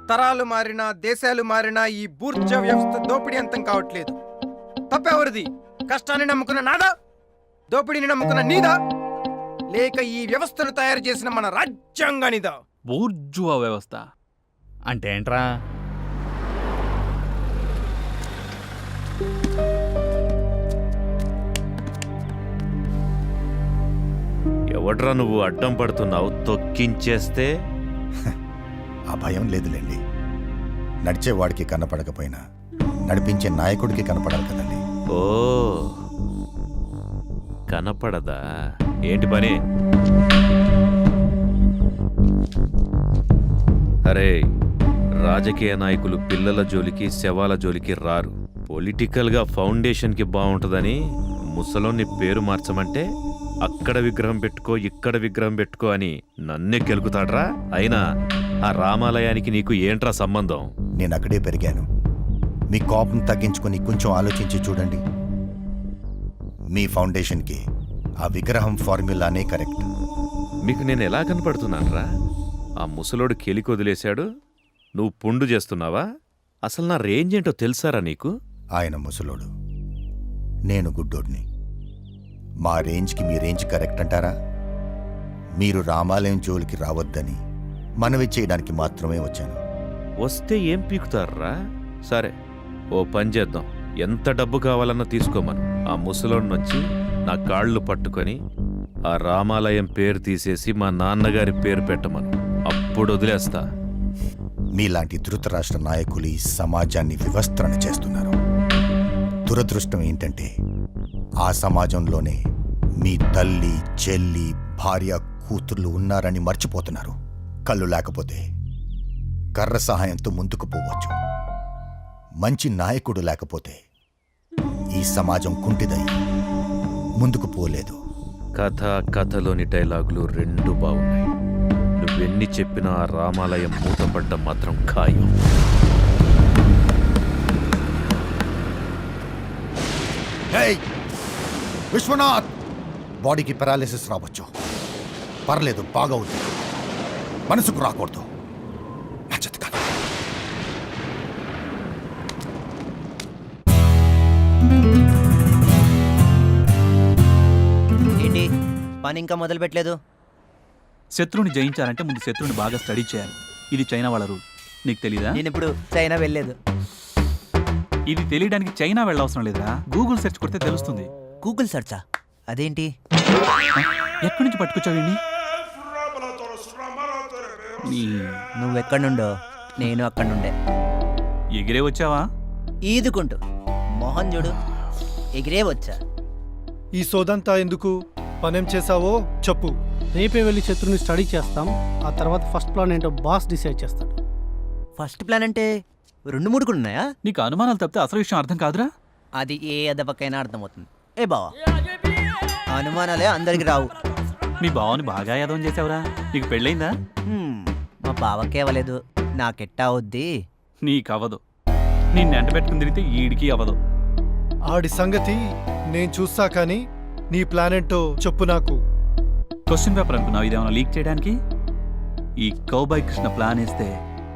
తరాలు మారినా దేశాలు మారినా ఈ బూర్జ వ్యవస్థ దోపిడీ అంతం కావట్లేదు. తప్పెవరిది? కష్టాన్ని నమ్ముకున్న నాదా, దోపిడీని నమ్ముకున్న నీదా, లేక ఈ వ్యవస్థను తయారు చేసిన మన రాజ్యాంగానిదా? బూర్జువా వ్యవస్థ అంటే ఏంట్రా? ఎవడ్రా నువ్వు అడ్డం పడుతున్నావు? తొక్కించేస్తే ఆ భయం లేదులేండి. నడిచేవాడికి కనపడకపోయినా నడిపించే నాయకుడికి కనపడాలి కదండి. ఓ కనపడదా? ఏంటి పని? అరే, రాజకీయ నాయకులు పిల్లల జోలికి శవాల జోలికి రారు. పొలిటికల్గా ఫౌండేషన్కి బాగుంటుందని ముసలోని పేరు మార్చమంటే అక్కడ విగ్రహం పెట్టుకో ఇక్కడ విగ్రహం పెట్టుకో అని నన్నే కెలుకుతాడ్రా. అయినా ఆ రామాలయానికి నీకు ఏంట్రా సంబంధం? నేను అక్కడే పెరిగాను. మీ కోపం తగ్గించుకొని కొంచెం ఆలోచించి చూడండి. మీ ఫౌండేషన్కి ఆ విగ్రహం ఫార్ములానే కరెక్ట్. మీకు నేను ఎలా కనపడుతున్నానరా? ఆ ముసలోడు కెలికి వదిలేశాడు, నువ్వు పుండు చేస్తున్నావా? అసలు నా రేంజ్ ఏంటో తెలుసారా నీకు? ఆయన ముసలోడు, నేను గుడ్డోడిని. మా రేంజ్కి మీ రేంజ్ కరెక్ట్ అంటారా? మీరు రామాలయం జోలికి రావద్దని మనవి చేయడానికి మాత్రమే వచ్చాను. వస్తే ఏం పీకుతారా? సరే, ఓ పని చేద్దాం. ఎంత డబ్బు కావాలన్నా తీసుకోమను. ఆ ముసలోడిని వచ్చి నా కాళ్ళు పట్టుకొని ఆ రామాలయం పేరు తీసేసి మా నాన్నగారి పేరు పెట్టమను. అప్పుడు వదిలేస్తా. మీలాంటి ధృతరాష్ట్ర నాయకులు ఈ సమాజాన్ని వివస్త్రణ చేస్తున్నారు. దురదృష్టం ఏంటంటే ఆ సమాజంలోనే మీ తల్లి, చెల్లి, భార్య, కూతుర్లు ఉన్నారని మర్చిపోతున్నారు. కళ్ళు లేకపోతే కర్ర సహాయంతో ముందుకు పోవచ్చు. మంచి నాయకుడు లేకపోతే ఈ సమాజం కుంటిదై ముందుకు పోలేదు. కథలోని డైలాగులు రెండు బాగున్నాయి. నువ్వెన్ని చెప్పినా ఆ రామాలయం మూతపడ్డం మాత్రం ఖాయం. విశ్వనాథ్, బాడీకి పెరాలిసిస్ రావచ్చు. పర్లేదు, బాగవుతుంది. మనసుకు రాకూడదు. నచ్చదు కాదు. ఏంటి పని ఇంకా మొదలు పెట్టలేదు? శత్రువుని జయించాలంటే ముందు శత్రువుని బాగా స్టడీ చేయాలి. ఇది చైనా వాళ్ళ రూల్. నీకు తెలీదా? నేను ఇప్పుడు చైనా వెళ్ళలేదు. ఇది తెలియడానికి చైనా వెళ్ళవసరం లేదురా. గూగుల్ సెర్చ్ కొడితే తెలుస్తుంది. గూగుల్ సర్చా? అదేంటి? ఎక్కడి నుంచి పట్టుకొచ్చావు? నువ్వెక్కడి నుండో నేను అక్కడి నుండే. ఎగిరే వచ్చావా? ఈదుకుంటూ. మోహన్ చూడు, ఎగిరే వచ్చా. ఈ సోదంతా ఎందుకు? పనేం చేసావో చెప్పు. రేపే వెళ్ళి శత్రుని స్టడీ చేస్తాం. ఆ తర్వాత ఫస్ట్ ప్లాన్ ఏంటో బాస్ డిసైడ్ చేస్తాడు. ఫస్ట్ ప్లాన్ అంటే 2-3 కూడా ఉన్నాయా? నీకు అనుమానాలు తప్పితే అసలు విషయం అర్థం కాదురా. అది ఏ అదవకైనా అర్థమవుతుంది. ఏ బావా, అనుమానాలే అందరికి రావు. మీ బావని బాగా యాదవం చేసావురా. నీకు పెళ్ళైందా? మా బావకే అవ్వలేదు, నాకెట్టా అవుద్ది? నీకవ్వదు. నిన్ను ఎంట పెట్టుకుని తిరిగితే ఈడికి అవ్వదు. ఆడి సంగతి నేను చూస్తా, కానీ నీ ప్లాన్ ఏంటో చెప్పు నాకు. క్వశ్చన్ పేపర్ అనుకున్నావు ఇదేమన్నా లీక్ చేయడానికి? ఈ కౌబాయ్ కృష్ణ ప్లాన్ వేస్తే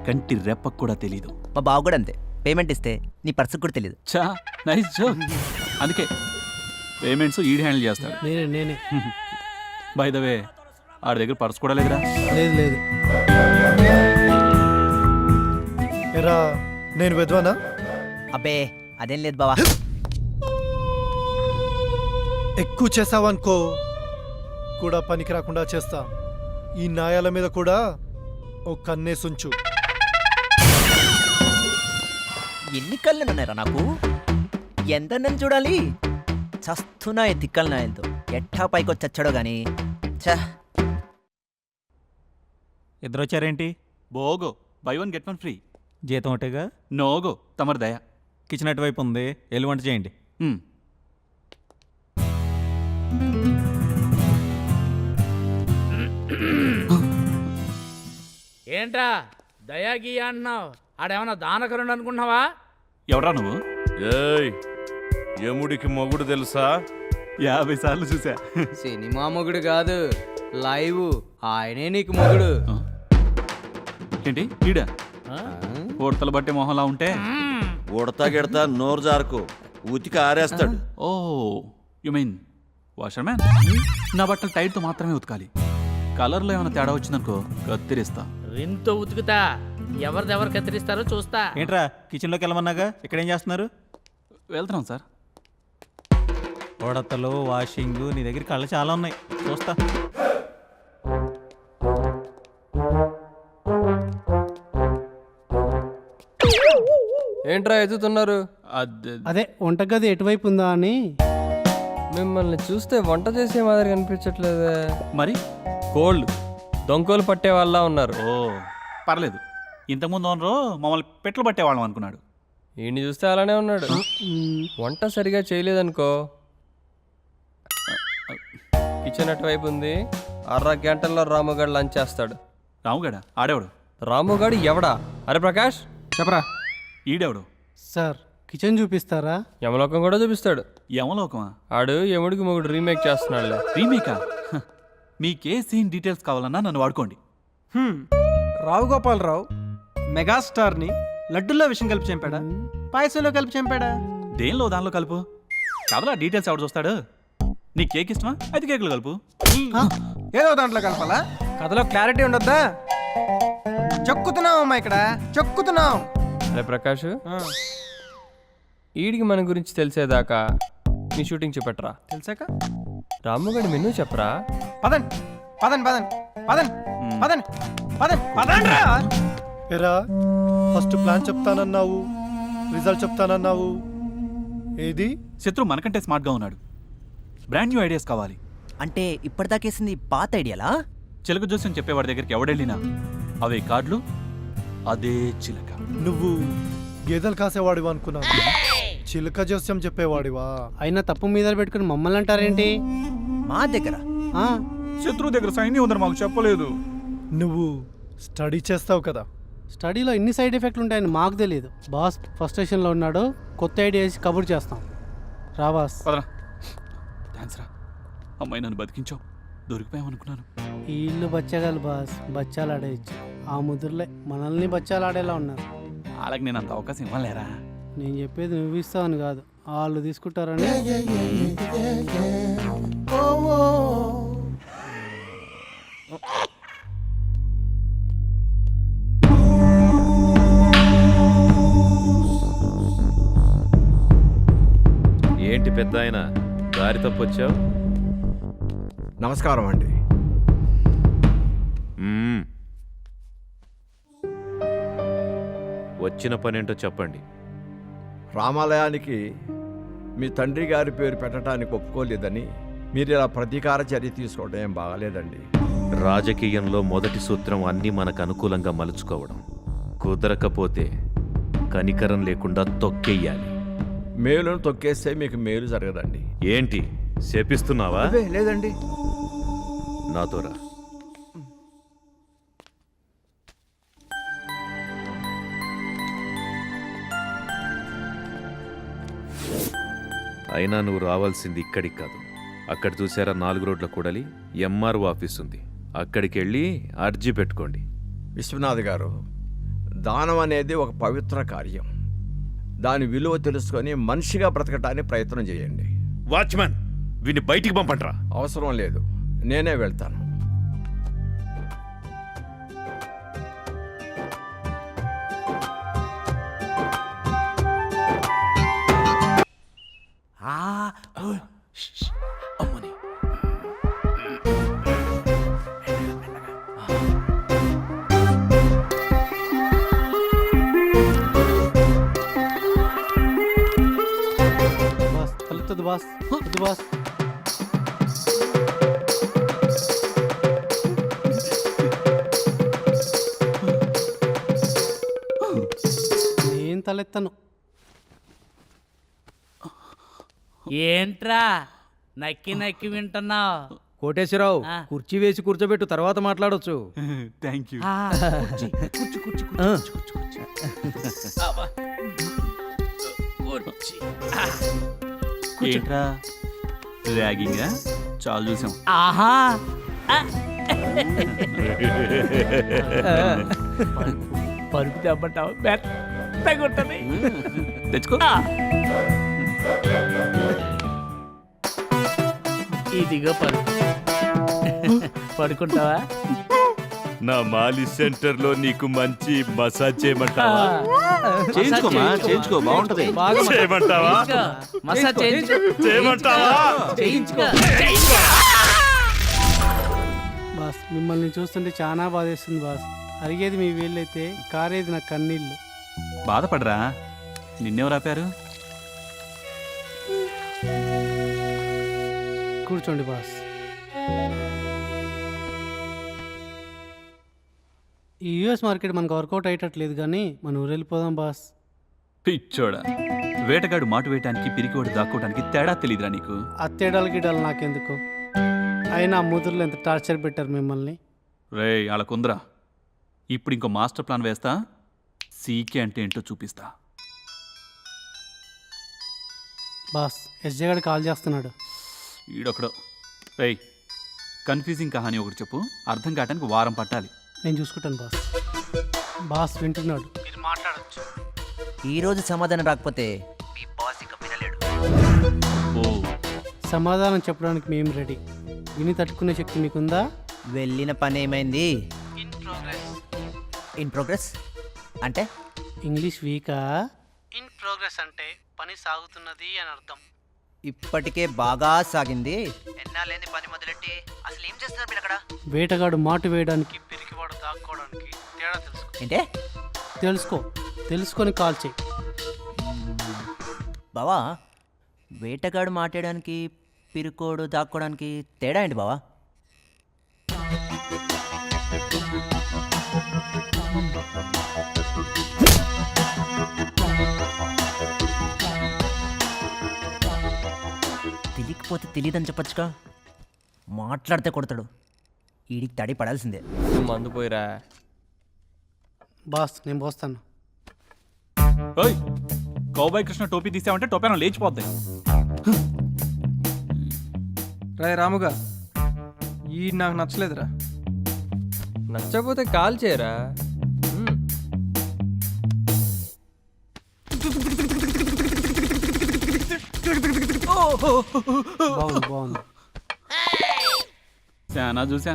కంటి రెప్పకు కూడా తెలీదు. మా బావ కూడా అంతే. పేమెంట్ ఇస్తే నీ పర్సుకు కూడా తెలీదు. చా, నైస్ జోక్. అందుకే పేమెంట్స్ ఈడి హ్యాండిల్ చేస్తాడు. నేనే బై ద వే, ఆడి దగ్గర పర్స్ కూడా లేదురా. లేదు. ఎరా, నేను వెద్వానా? అబ్బే అదేం లేదు బావా. ఎక్కువ చేసావనుకో కూడా పనికి రాకుండా చేస్తా. ఈ నాయాల మీద కూడా ఓ కన్నేసుంచు. ఎన్ని కళ్ళు ఉన్నారా నాకు? ఎంత నన్ను చూడాలి? చస్తున్నాయి తిక్కల నాయలతో. ఎట్టా పైకొచ్చి చచ్చాడో గాని. చా, ఇద్దరు వచ్చారేంటి? బోగో, బై 1 get 1 ఫ్రీ. జీతం ఒకటేగా? నోగో, తమరి దయ. కిచెన్ అటువైపు ఉంది, వెళ్ళి వంట చేయండి. ఏంట్రా దయాగియా అంటున్నావు? ఆడేమన్నా దానకరుడు అనుకుంటున్నావా? ఎవరా నువ్వు? ఏయ్, యముడికి మొగుడు తెలుసా? 50 సార్లు చూసా. సినిమా మొగుడు కాదు, లైవ్. ఆయనే నీకు మొగుడు. ఏంటి ఈడా? ఉడతలు బట్టే మొహంలా ఉంటే ఉడతా గిడతా నోరు జారకు ఉతికి ఆరేస్తాడు. ఓ యు మీన్ వాషర్ మ్యాన్. నా బట్టలు టైట్తో మాత్రమే ఉతకాలి. కలర్లో ఏమైనా తేడా వచ్చిందనుకో కత్తిరిస్తా. రింతో ఉతుకుతా, ఎవరిదెవరు కత్తిరిస్తారో చూస్తా. ఏంట్రా కిచెన్లోకి వెళ్ళమన్నాగా ఇక్కడ ఏం చేస్తున్నారు? వెళ్తున్నాం సార్. ఉడతలు వాషింగ్ నీ దగ్గర కళ్ళు చాలా ఉన్నాయి, చూస్తా. ఏంట్రా ఎదుగుతున్నారు? అదే వంటగది ఎటువైపు ఉందా అని. మిమ్మల్ని చూస్తే వంట చేసే మాదిరి కనిపించట్లేదే. మరి కోళ్ళు దొంగలు పట్టే వాళ్ళ ఉన్నారు. ఓ పర్లేదు. ఇంతకుముందు ఓనరు మమ్మల్ని పెట్లు పట్టేవాళ్ళం అనుకున్నాడు. ఈయన్ని చూస్తే అలానే ఉన్నాడు. వంట సరిగా చేయలేదనుకో, కిచెన్ అటువైపు ఉంది, 6 గంటల్లో రాముగాడు లంచ్ చేస్తాడు. రాముగాడా? ఆడేవాడు? రాముగాడు ఎవడా? అరే ప్రకాష్ చెప్పరా. ఈడేవాడు? సార్ కిచెన్ చూపిస్తారా? యమలోకం కూడా చూపిస్తాడు. యమలోకమా? ఆడు యముడికి మొగుడు రీమేక్ చేస్తున్నాడులే. రీమేకా? మీకే సీన్ డీటెయిల్స్ కావాలన్నా నన్ను వాడుకోండి. రావు గోపాలరావు మెగాస్టార్ని లడ్డుల్లో విషయం కలిపి చంపాడా, పాయసంలో కలిపి చంపాడా? దేనిలో దానిలో కలుపు. కథలో డీటెయిల్స్ ఎవరు చూస్తాడు? నీ కేక్ ఇష్టమా? అయితే కేకులు కలుపు. ఏదో దాంట్లో కలపాలా? కథలో క్లారిటీ ఉండొద్దా? చెక్కుతున్నాం అమ్మా, ఇక్కడ చెక్కుతున్నాం. అరే ప్రకాష్, ఈడికి మన గురించి తెలిసేదాకా నీ షూటింగ్ చూపెట్టరా. తెలిసాక రాముగాడి మెనూ చెప్పరా. పదండి పదండి పదండి పదండి పదండి పదండి పదండి రా. ఎరా ఫస్ట్ ప్లాన్ చెప్తానన్నావు, రిజల్ట్ చెప్తానన్నావు, ఏది? శత్రు మనకంటే స్మార్ట్గా ఉన్నాడు. బ్రాండ్ న్యూ ఐడియాస్ కావాలి. అంటే ఇప్పటిదాకేసింది పాత ఐడియాలా? చిలక జోస్యం చెప్పేవాడి దగ్గరికి ఎవడెళ్ళినా అవే కార్డులు, అదే చిలక. నువ్వు గేదెలు కాసేవాడివా అనుకున్నావు, చిలుక జోస్యం చెప్పేవాడివా? అయినా తప్పు మీద పెట్టుకుని మమ్మల్ని అంటారేంటి? మా దగ్గర ఆ, శత్రు దగ్గర సైన్యం ఉందని మాకు చెప్పలేదు. నువ్వు స్టడీ చేస్తావు కదా. స్టడీలో ఇన్ని సైడ్ ఎఫెక్ట్లు ఉంటాయని మాకు తెలియదు. బాస్ ఫస్ట్ స్టేషన్లో ఉన్నాడు, కొత్త ఐడియా వేసి కబుర్ చేస్తాం. రా బాస్. పదరా. థ్యాంక్స్ రా. అమ్మాయి నన్ను బతికించావు. దొరికిపోయామనుకున్నాను. ఈ ఇల్లు బచ్చగాలు బాస్, బచ్చాలు ఆడేయచ్చు. ఆ ముద్రలే మనల్ని బచ్చాలు ఆడేలా ఉన్నారు. వాళ్ళకి నేను అంత అవకాశం ఇవ్వలేరా? నేను చెప్పేది నువ్వు ఇస్తావని కాదు, వాళ్ళు తీసుకుంటారని. ఏంటి పెద్ద ఆయన దారి తప్పొచ్చావు? నమస్కారం అండి. వచ్చిన పనేంటో చెప్పండి. రామాలయానికి మీ తండ్రి గారి పేరు పెట్టడానికి ఒప్పుకోలేదని మీరు ఇలా ప్రతీకార చర్య తీసుకోవడం ఏం బాగాలేదండి. రాజకీయంలో మొదటి సూత్రం అన్నీ మనకు అనుకూలంగా మలుచుకోవడం. కుదరకపోతే కనికరం లేకుండా తొక్కేయాలి. మేలును తొక్కేస్తే మీకు మేలు జరగదండి. ఏంటి శపిస్తున్నావా? లేదండి. నాతో రా. అయినా నువ్వు రావాల్సింది ఇక్కడికి కాదు. అక్కడ చూసారా 4 రోడ్ల కూడలి ఎంఆర్ఓ ఆఫీస్ ఉంది. అక్కడికి వెళ్ళి అర్జీ పెట్టుకోండి. విశ్వనాథ్ గారు, దానం అనేది ఒక పవిత్ర కార్యం. దాని విలువ తెలుసుకొని మనిషిగా బ్రతకటానికి ప్రయత్నం చేయండి. వాచ్మెన్, వీని బయటికి పంపండ్రా. అవసరం లేదు, నేనే వెళ్తాను. అమ్మని. బాస్ కలుపుతుంది బాస్, వద్దు బాస్. నేను తలెత్తాను. ఏంట్రా నక్కి నక్కి వింటున్నావు? కోటేశ్వరరావు, ఆ. కుర్చీ వేసి కూర్చోబెట్టు, తర్వాత మాట్లాడొచ్చు. Thank you. ఏంట్రా ర్యాగింగా? చాలు చూసాం. ఆహా పరుపు తెమ్మంటావు మెత్తగా ఉంటుంది. తెచ్చుకో. ఇదిగో పరుపు. పడుకుంటావా? నా మాలి సెంటర్ లో నీకు మంచి మసాజ్ చేయమంటావా? చేయించుకోమా, చేయించుకో, బాగుంటది. చేయమంటావా? మసాజ్ చేయమంటావా? చేయించుకో. బాస్ మిమ్మల్ని చూస్తుంటే చాలా బాధేస్తుంది బాస్. అరిగేది మీ వీళ్ళైతే కారేది నా కన్నీళ్ళు. బాధపడరా, నిన్నెవరు ఆపారు? కూర్చోండి బాస్. ఈ యూఎస్ మార్కెట్ మనకు వర్కౌట్ అయ్యేటట్లేదు కానీ మనం ఊరు వెళ్ళిపోదాం బాస్. పిచ్చోడా, వేటగాడు మాటు వేయటానికి పిరికివాడు దాక్కోవడానికి తేడా తెలియదురా నీకు? అత్తేడాలు గిడాలు నాకెందుకు? అయినా ముదురులు ఎంత టార్చర్ పెట్టారు మిమ్మల్ని. రే వాళ్ళకుందరా, ఇప్పుడు ఇంకో మాస్టర్ ప్లాన్ వేస్తా. సీకే అంటే ఏంటో చూపిస్తా. బాస్ ఎస్జే గారు కాల్ చేస్తున్నాడు. ఈడొకడు. రేయ్, కన్ఫ్యూజింగ్ కహాని ఒకటి చెప్పు, అర్థం కావటానికి వారం పట్టాలి. నేను చూసుకుంటాను బాస్. బాస్ వింటున్నాడు, మీరు మాట్లాడచ్చు. ఈరోజు సమాధానం రాకపోతే మీ బాస్ ఇక వినలేడు. ఓ, సమాధానం చెప్పడానికి మేము రెడీ. విని తట్టుకునే శక్తి మీకుందా? వెళ్ళిన పని ఏమైంది? ఇన్ ప్రోగ్రెస్ అంటే? ఇంగ్లీష్ వీకా? ఇన్ ప్రోగ్రెస్ అంటే పని సాగుతున్నది అని అర్థం. ఇప్పటికే బాగా సాగింది. ఎన్నాళ్ళేంది పని మొదలెట్టి? అసలు ఏం చేస్తున్నారు మీరు అక్కడ? వేటగాడు మాటు వేయడానికి పిరికివాడు దాక్కోవడానికి తేడా తెలుసుకో. ఏంటే? తెలుసుకొని కాల్ చేయి. బావా, వేటగాడు మాట్లాడడానికి పిరుకోడు దాక్కోవడానికి తేడా ఏంటి బావా? తెలియకపోతే తెలియదని చెప్పచ్చుగా. మాట్లాడితే కొడతాడు. ఈడికి తడి పడాల్సిందే. మందు పోయిరా. బాస్ నేను పోస్తాను. ఓయ్, కౌబాయ్ కృష్ణ టోపీ తీసావంటే టోపీ లేచిపోద్ది. రాయ్ రాముగా, ఈ నాకు నచ్చలేదురా. నచ్చకపోతే కాల్ చేయరా. బాగుంది. శానా చూసా.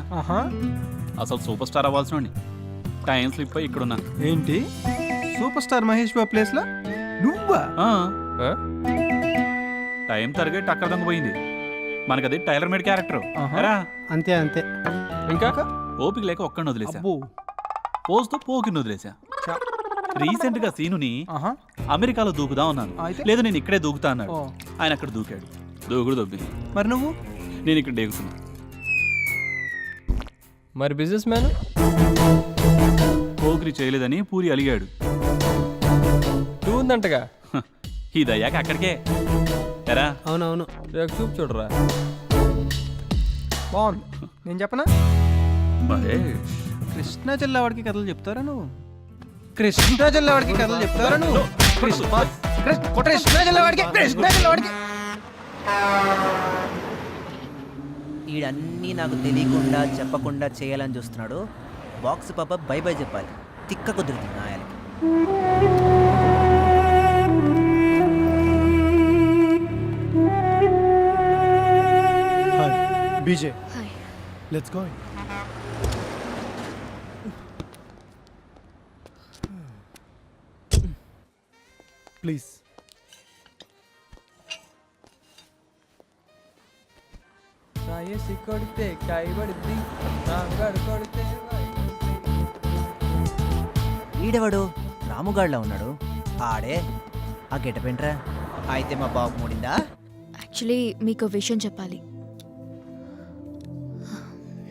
అసలు సూపర్ స్టార్ అవ్వాల్సిన టైం స్లిప్ అయి ఇక్కడున్నా. ఏంటి super star Mahesh Babu place లో నువ్వా? టైం తరగే టక్కర్ దొంగ పోయింది. మనకది టైలర్ మేడ్ క్యారెక్టర్. అంతే ఇంకా ఓపిక లేక ఒక్కడిని వదిలేసా. పోస్తూ పోకిని వదిలేసా. రీసెంట్ గా సీనుని అమెరికాలో దూకుదా ఉన్నాను. లేదు నేను ఇక్కడే దూకుతా అన్నాడు. ఆయన అక్కడ దూకాడు. దూకుడు దొబ్బింది. మరి నువ్వు? నేను ఇక్కడ డేగుతున్నా. మరి బిజినెస్ మ్యాన్ పోకిరి చేయలేదని పూరి అలిగాడు. టూ ఉందంటగా. ఇదయ్యాక అక్కడికే ఎరా. అవునవును, చూపు చూడరా. బాగుంది. నేను చెప్పనా? మహేష్, కృష్ణా జిల్లా వాడికి కథలు చెప్తారా నువ్వు? కృష్ణా జిల్లా వాడికి కథలు చెప్తారా నువ్వు? కృష్ణా జిల్లా వాడికి ఈడన్నీ నాకు తెలియకుండా చెప్పకుండా చేయాలని చూస్తున్నాడు. బాక్స్ పాప బై బై చెప్పాలి. తిక్క కుదురుతుంది నాయాలకి. బీజే, లెట్స్ గో. ప్లీజ్. కొడితే కాయబడిద్ది. కొడితే ఈడెవడు రాముగాడ్లా ఉన్నాడు. ఆడే ఆ గెటపెంట్రా. అయితే మా బాబు మూడిందా? యాక్చువల్లీ మీకు విషయం చెప్పాలి.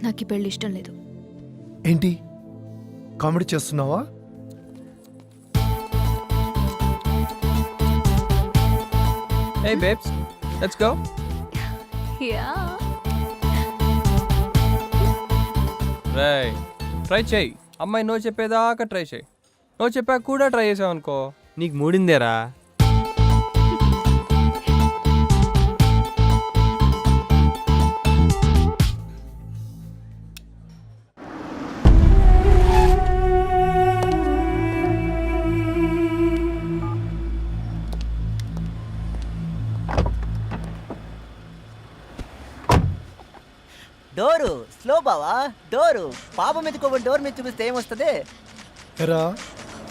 నాకు ఈ పెళ్ళి ఇష్టం లేదు. ఏంటి కామెడీ చేస్తున్నావా? Hey babes, let's go. రేయ్, ట్రై చేయి. అమ్మాయి నో చెప్పేదాకా ట్రై చేయి. నో చెప్పాక కూడా ట్రై చేసావు అనుకో, నీకు మూడిందేరా. డోరు స్లో బావా, డోరు. పాపం ఎత్తుకోబడి డోర్ మీద చూపిస్తే ఏమొస్తుంది? ఎరా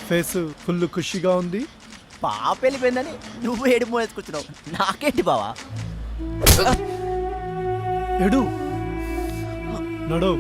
ఫేస్ ఫుల్ ఖుషిగా ఉంది. పాప వెళ్ళిపోయిందని నువ్వు ఏడుపు వేసుకొచ్చినావు, నాకేంటి బావా? ఎడు నడు